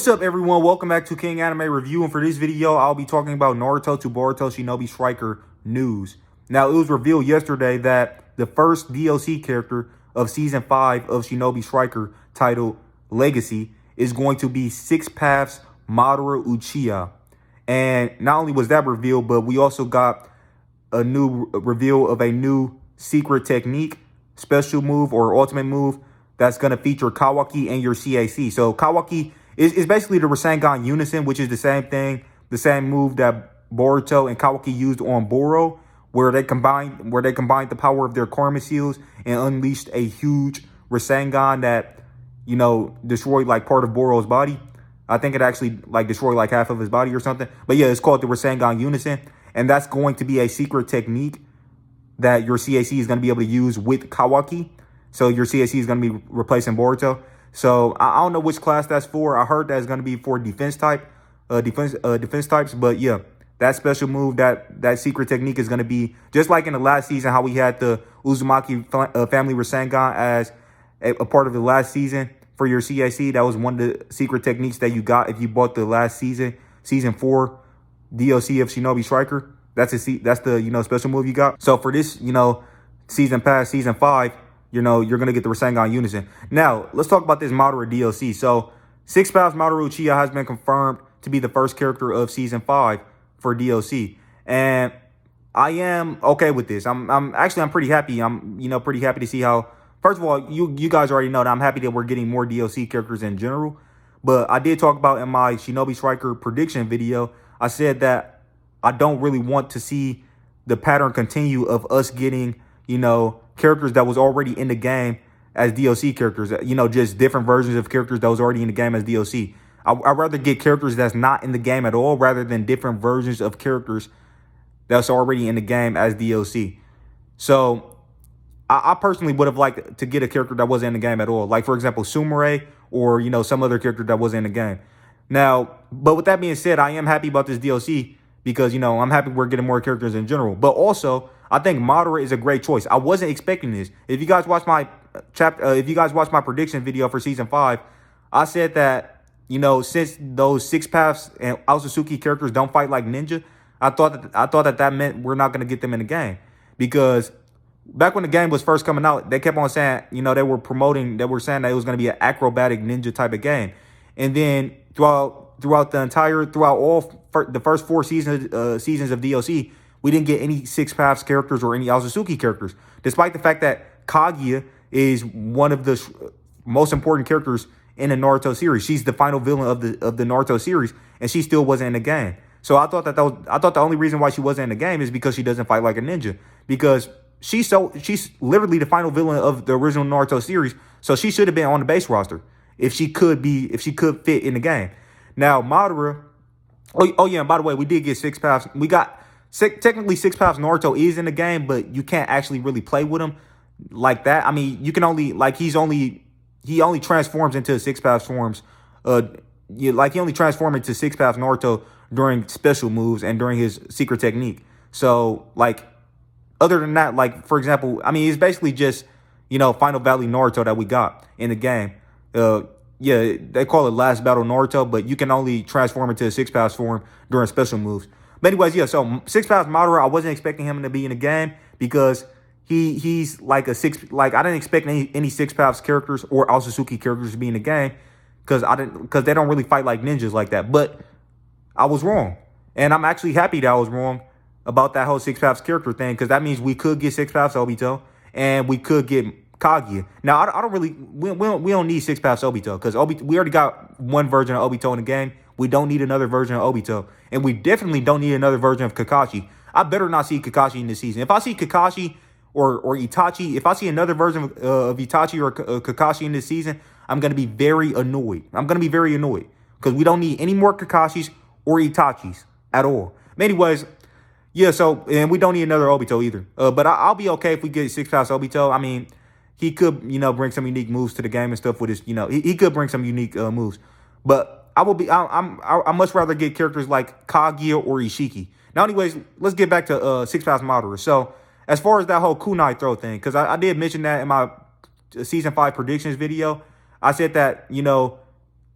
What's up, everyone? Welcome back to King Anime Review, and for this video, I'll be talking about Naruto to Boruto Shinobi Striker news. Now, it was revealed yesterday that the first DLC character of Season 5 of Shinobi Striker, titled Legacy, is going to be Six Paths Madara Uchiha. And not only was that revealed, but we also got a new reveal of a new secret technique, special move, or ultimate move that's going to feature Kawaki and your CAC. So Kawaki is basically the Rasengan Unison, which is the same thing, the same move that Boruto and Kawaki used on Boro, where they combined the power of their karma seals and unleashed a huge Rasengan that, you know, destroyed like part of Boro's body. I think it actually like destroyed like half of his body or something. But yeah, it's called the Rasengan Unison, and that's going to be a secret technique that your CAC is going to be able to use with Kawaki. So your CAC is going to be replacing Boruto. So I don't know which class that's for. I heard that's going to be for defense types. But yeah, that special move, that secret technique is going to be just like in the last season, how we had the Uzumaki family Rasengan as a part of the last season for your CAC. That was one of the secret techniques that you got if you bought the last season 4 DLC of Shinobi Striker. That's the special move you got. So for this season pass, season 5. You're going to get the Rasengan Unison. Now, let's talk about this Madara DLC. So, Six Paths Madara Uchiha has been confirmed to be the first character of Season 5 for DLC. And I am okay with this. I'm pretty happy. I'm pretty happy to see how, first of all, you guys already know that I'm happy that we're getting more DLC characters in general. But I did talk about in my Shinobi Striker prediction video, I said that I don't really want to see the pattern continue of us getting, characters that was already in the game as DLC characters, just different versions of characters that was already in the game as DLC. I'd rather get characters that's not in the game at all rather than different versions of characters that's already in the game as DLC. So I personally would have liked to get a character that wasn't in the game at all. Like, for example, Sumire or, some other character that wasn't in the game. Now, but with that being said, I am happy about this DLC because, I'm happy we're getting more characters in general. But also, I think Madara is a great choice. I wasn't expecting this. If you guys watch my my prediction video for Season 5, I said that, since those Six Paths and Aotsutsuki characters don't fight like ninja, I thought that meant we're not going to get them in the game. Because back when the game was first coming out, they kept on saying, they were saying that it was going to be an acrobatic ninja type of game. And then throughout all the first 4 seasons of DLC, we didn't get any Six Paths characters or any Aotsutsuki characters, despite the fact that Kaguya is one of the most important characters in the Naruto series. She's the final villain of the Naruto series, and she still wasn't in the game. So I thought the only reason why she wasn't in the game is because she doesn't fight like a ninja, because she's literally the final villain of the original Naruto series. So she should have been on the base roster if she could fit in the game. Now Madara. Oh yeah, and by the way, we did get Six Paths. We got. Technically, Six Paths Naruto is in the game, but you can't actually really play with him like that. I mean, you can only he only transforms into Six Paths forms. He only transforms into Six Paths Naruto during special moves and during his secret technique. So, other than that, for example, I mean, it's basically just Final Valley Naruto that we got in the game. Yeah, they call it Last Battle Naruto, but you can only transform into a Six Paths form during special moves. But anyways, yeah, so Six Paths Madara, I wasn't expecting him to be in the game because he's like I didn't expect any Six Paths characters or Aotsutsuki characters to be in the game because they don't really fight like ninjas like that. But I was wrong. And I'm actually happy that I was wrong about that whole Six Paths character thing, because that means we could get Six Paths Obito and we could get Kaguya. Now, I don't really, we don't need Six Paths Obito because we already got one version of Obito in the game. We don't need another version of Obito. And we definitely don't need another version of Kakashi. I better not see Kakashi in this season. If I see Kakashi or Itachi, if I see another version of Itachi or Kakashi in this season, I'm going to be very annoyed. Because we don't need any more Kakashis or Itachis at all. But anyways, yeah, so, and we don't need another Obito either. But I'll be okay if we get Six Paths Obito. I mean, he could, bring some unique moves to the game and stuff with his, he could bring some unique moves. But I much rather get characters like Kaguya or Ishiki. Now, anyways, let's get back to Six Paths Madara. So, as far as that whole kunai throw thing, because I did mention that in my Season 5 predictions video, I said that,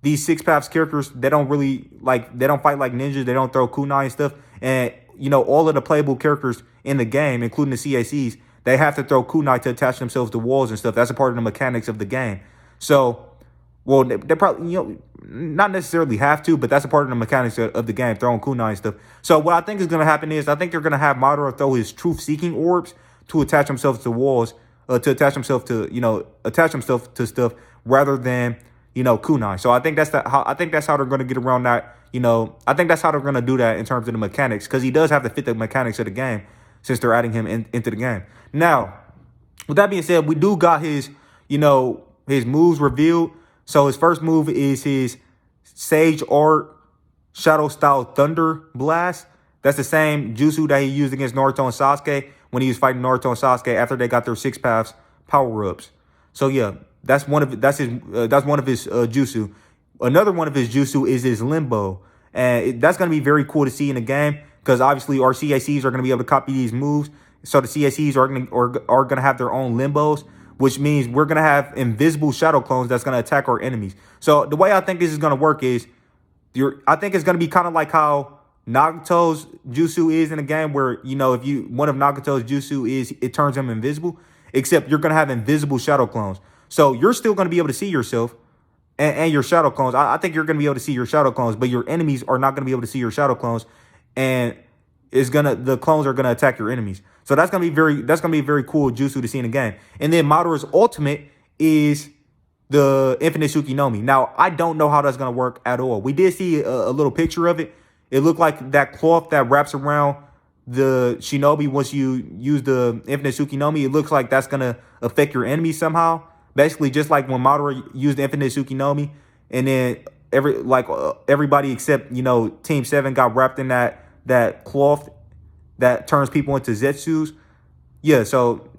these Six Paths characters, they don't really they don't fight like ninjas. They don't throw kunai and stuff. And all of the playable characters in the game, including the CACs, they have to throw kunai to attach themselves to walls and stuff. That's a part of the mechanics of the game. So, well, they probably not necessarily have to, but that's a part of the mechanics of the game, throwing kunai and stuff. So what I think is going to happen is I think they're going to have Madara throw his truth-seeking orbs to attach himself to walls, to attach himself to stuff rather than kunai. So I think that's how they're going to get around that. I think that's how they're going to do that in terms of the mechanics, because he does have to fit the mechanics of the game since they're adding him into the game. Now, with that being said, we do got his moves revealed. So his first move is his Sage Art Shadow Style Thunder Blast. That's the same jutsu that he used against Naruto and Sasuke when he was fighting Naruto and Sasuke after they got their Six Paths power-ups. So yeah, that's one of his jutsu. Another one of his jutsu is his Limbo. And that's going to be very cool to see in the game, because obviously our CACs are going to be able to copy these moves. So the CACs are going to have their own Limbos, which means we're going to have invisible shadow clones that's going to attack our enemies. So the way I think this is going to work is, I think it's going to be kind of like how Nagato's jutsu is in a game, where, if one of Nagato's jutsu is, it turns him invisible, except you're going to have invisible shadow clones. So you're still going to be able to see yourself and your shadow clones. I think you're going to be able to see your shadow clones, but your enemies are not going to be able to see your shadow clones, and the clones are going to attack your enemies. So that's going to be very cool jutsu to see in the game. And then Madara's ultimate is the Infinite Tsukuyomi. Now, I don't know how that's going to work at all. We did see a little picture of it. It looked like that cloth that wraps around the Shinobi once you use the Infinite Tsukuyomi. It looks like that's going to affect your enemies somehow. Basically, just like when Madara used the Infinite Tsukuyomi, and then everybody except Team 7 got wrapped in that cloth that turns people into Zetsus. Yeah, so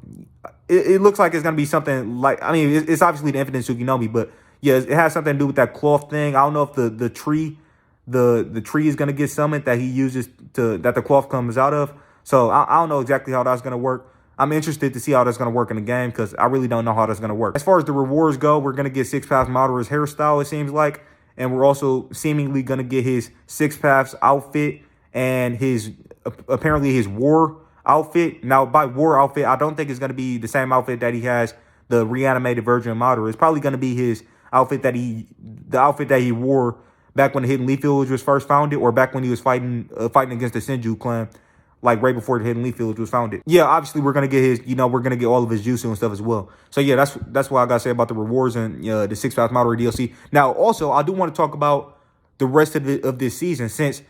it looks like it's going to be something like, it's obviously the Infinite Tsukuyomi, but yeah, it has something to do with that cloth thing. I don't know if the tree is going to get summoned that he uses that the cloth comes out of. So I don't know exactly how that's going to work. I'm interested to see how that's going to work in the game, because I really don't know how that's going to work. As far as the rewards go, we're going to get Six Paths Madara's hairstyle, it seems like. And we're also seemingly going to get his Six Paths outfit and apparently his war outfit. Now, by war outfit, I don't think it's going to be the same outfit that he has, the reanimated version of Madara. It's probably going to be his outfit the outfit that he wore back when the Hidden Leaf Village was first founded, or back when he was fighting against the Senju clan, like right before the Hidden Leaf Village was founded. Yeah, obviously we're gonna get his, we're gonna get all of his jutsu and stuff as well. So yeah, that's what I gotta say about the rewards and the Six Paths Madara DLC. Now, also, I do want to talk about the rest of this season, since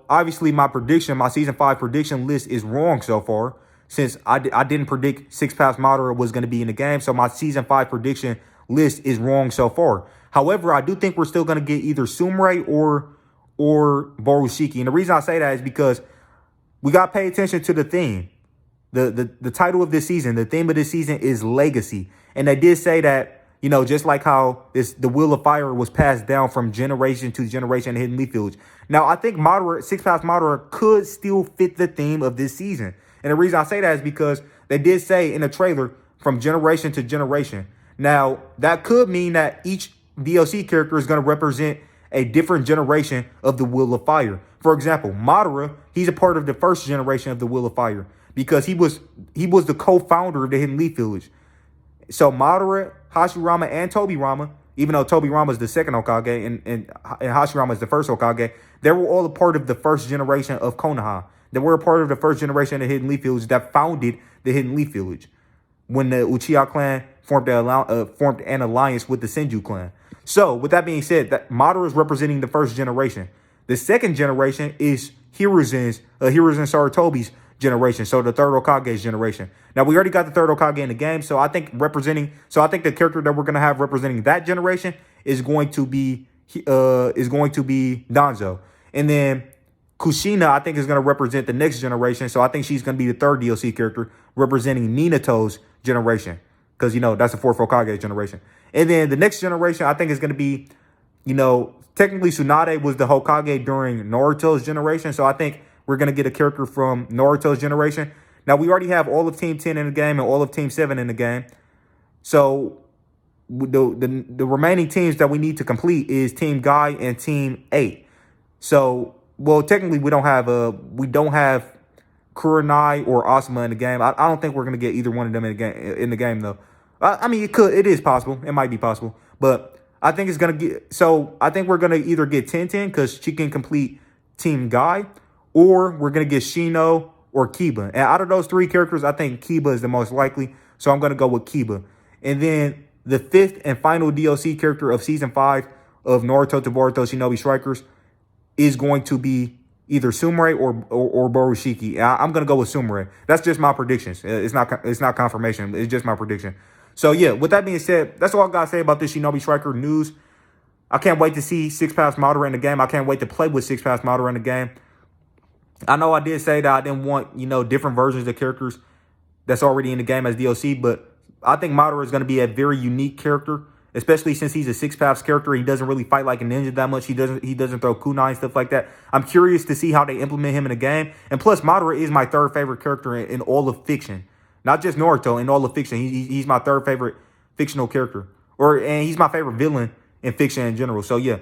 obviously my season 5 prediction list is wrong so far, since I didn't predict Six Paths Madara was going to be in the game. So my season 5 prediction list is wrong so far. However, I do think we're still going to get either Sumire or Borushiki. And the reason I say that is because we got to pay attention to the theme. The title of this season, the theme of this season is Legacy. And they did say that, just like how the Wheel of Fire was passed down from generation to generation in Hidden Leaf Village. Now, I think Six Paths Madara could still fit the theme of this season. And the reason I say that is because they did say in the trailer, from generation to generation. Now, that could mean that each DLC character is going to represent a different generation of the Wheel of Fire. For example, Madara, he's a part of the first generation of the Wheel of Fire, because he was the co-founder of the Hidden Leaf Village. So Madara, Hashirama, and Tobirama, even though Tobirama is the second Hokage and Hashirama is the first Hokage, they were all a part of the first generation of Konoha. They were a part of the first generation of the Hidden Leaf Village that founded the Hidden Leaf Village when the Uchiha clan formed an alliance with the Senju clan. So, with that being said, that Madara is representing the first generation. The second generation is Hiruzen Sarutobi's generation, so the third Hokage's generation. Now, we already got the third Hokage in the game, so I think the character that we're going to have representing that generation is going to be Danzo. And then Kushina, I think, is going to represent the next generation, so I think she's going to be the third DLC character representing Ninato's generation, because, that's the fourth Hokage generation. And then the next generation, I think, is going to be, technically Tsunade was the Hokage during Naruto's generation. So I think we're going to get a character from Naruto's generation. Now, we already have all of Team 10 in the game and all of Team 7 in the game. So the remaining teams that we need to complete is Team Guy and Team 8. So, well, technically we don't have Kurenai or Asuma in the game. I don't think we're gonna get either one of them in the game though. I mean, it is possible. It might be possible, but I think it's gonna get. So I think we're gonna either get Tenten because she can complete Team Guy, or we're gonna get Shino or Kiba. And out of those three characters, I think Kiba is the most likely. So I'm gonna go with Kiba. And then the fifth and final DLC character of Season 5 of Naruto to Boruto Shinobi Strikers is going to be either Sumire or Borushiki. I'm gonna go with Sumire. That's just my predictions. It's not confirmation. It's just my prediction. So yeah, with that being said, that's all I gotta say about this Shinobi Striker news. I can't wait to see Six Paths Madara in the game. I can't wait to play with Six Paths Madara in the game. I know I did say that I didn't want, different versions of characters that's already in the game as DLC, but I think Madara is going to be a very unique character, especially since he's a Six Paths character. He doesn't really fight like a ninja that much. He doesn't throw kunai and stuff like that. I'm curious to see how they implement him in the game. And plus, Madara is my third favorite character in all of fiction. Not just Naruto, in all of fiction. He's my third favorite fictional character. And he's my favorite villain in fiction in general. So yeah,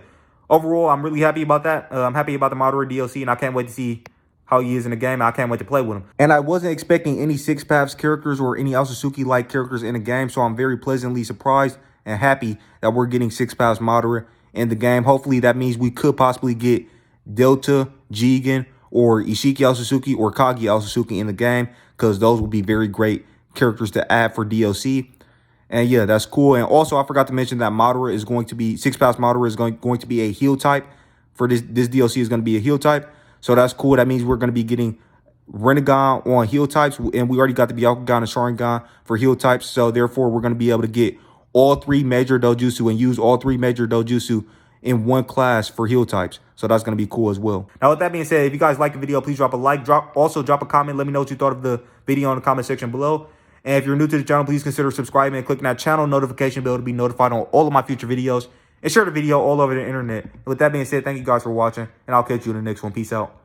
overall, I'm really happy about that. I'm happy about the Madara DLC, and I can't wait to see how he is in the game. I can't wait to play with him. And I wasn't expecting any Six Paths characters or any Otsutsuki-like characters in the game, so I'm very pleasantly surprised and happy that we're getting Six Paths Madara in the game. Hopefully that means we could possibly get Delta, Jigen, or Ishiki Otsutsuki or Kagi Otsutsuki in the game, because those will be very great characters to add for DLC. And yeah, that's cool. And also, I forgot to mention that Madara is going to be, Six Paths Madara is going to be a heal type. For this DLC is going to be a heal type. So that's cool. That means we're going to be getting Rinnegan on heal types. And we already got the Byakugan and Sharingan for heal types. So therefore, we're going to be able to get all three major dojutsu and use all three major dojutsu in one class for heal types. So that's going to be cool as well. Now, with that being said, if you guys like the video, please drop a like. Also drop a comment. Let me know what you thought of the video in the comment section below. And if you're new to the channel, please consider subscribing and clicking that channel notification bell to be notified on all of my future videos. And share the video all over the internet. And with that being said, thank you guys for watching. And I'll catch you in the next one. Peace out.